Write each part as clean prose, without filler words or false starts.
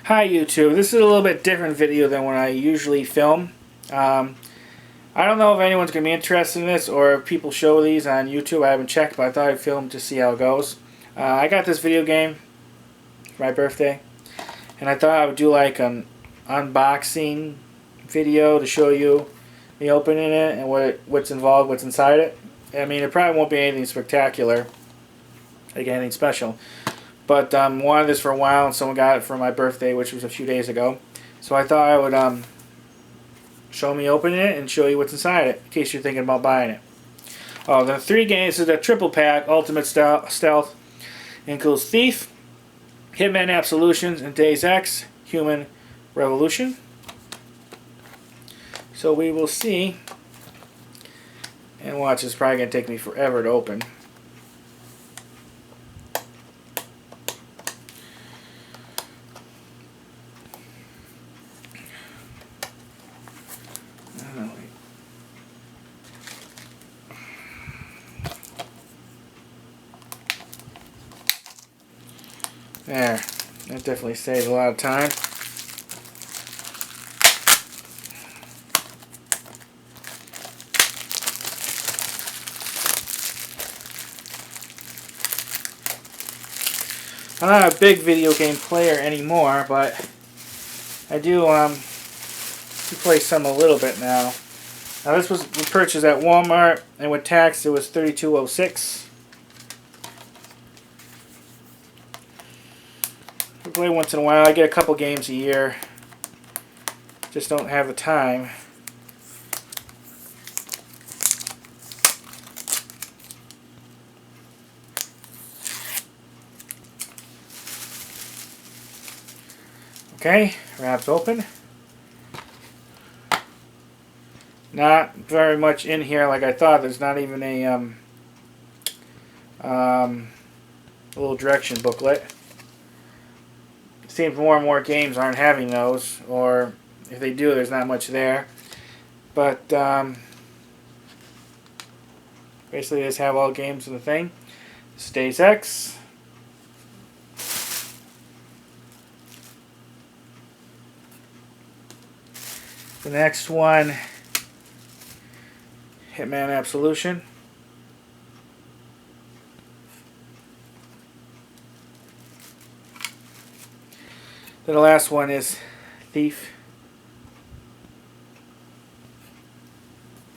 Hi YouTube, this is a little bit different video than when I usually film. I don't know if anyone's going to be interested in this or if people show these on YouTube. I haven't checked, but I thought I'd film to see how it goes. I got this video game for my birthday, and I thought I would do like an unboxing video to show you me opening it and what's involved, what's inside it. I mean, it probably won't be anything spectacular, like anything special. But wanted this for a while, and someone got it for my birthday, which was a few days ago. So I thought I would show me opening it and show you what's inside it, in case you're thinking about buying it. Oh, the 3 games is a triple pack, Ultimate Stealth. Includes Thief, Hitman Absolution, and Deus E Human Revolution. So we will see. And watch, it's probably going to take me forever to open. There, that definitely saves a lot of time. I'm not a big video game player anymore, but I do play some a little bit now. Now this was purchased at Wal-Mart, and with tax it was $32.06. I play once in a while. I get a couple games a year. Just don't have the time. Okay, wrapped open. Not very much in here like I thought. There's not even a little direction booklet. It seems more and more games aren't having those, or if they do, there's not much there. But basically, they just have all games in the thing. This is Deus Ex. The next one, Hitman Absolution. Then the last one is Thief.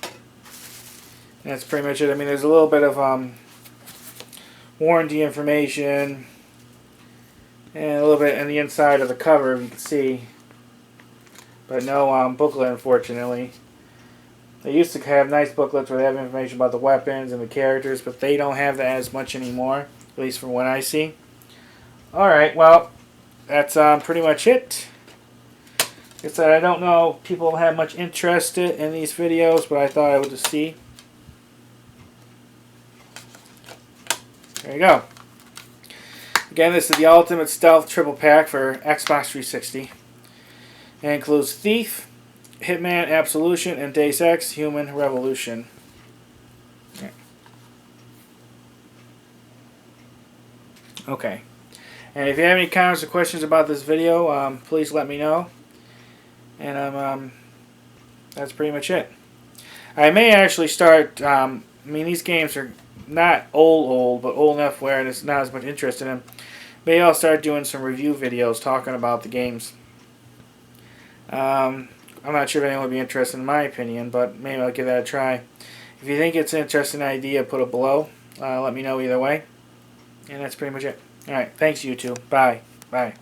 And that's pretty much it. I mean, there's a little bit of warranty information and a little bit on the inside of the cover, you can see. But no booklet, unfortunately. They used to have nice booklets where they have information about the weapons and the characters, but they don't have that as much anymore, at least from what I see. Alright, well, that's pretty much it. Like I said, I don't know if people have much interest in these videos, but I thought I would just see. There you go. Again, this is the Ultimate Stealth Triple Pack for Xbox 360. It includes Thief, Hitman Absolution, and Deus Ex Human Revolution. Okay. And if you have any comments or questions about this video, please let me know. And that's pretty much it. I may actually start, I mean, these games are not old, but old enough where there's not as much interest in them. Maybe I'll start doing some review videos talking about the games. I'm not sure if anyone would be interested in my opinion, but maybe I'll give that a try. If you think it's an interesting idea, put it below. Let me know either way. And that's pretty much it. Alright, thanks YouTube. Bye. Bye.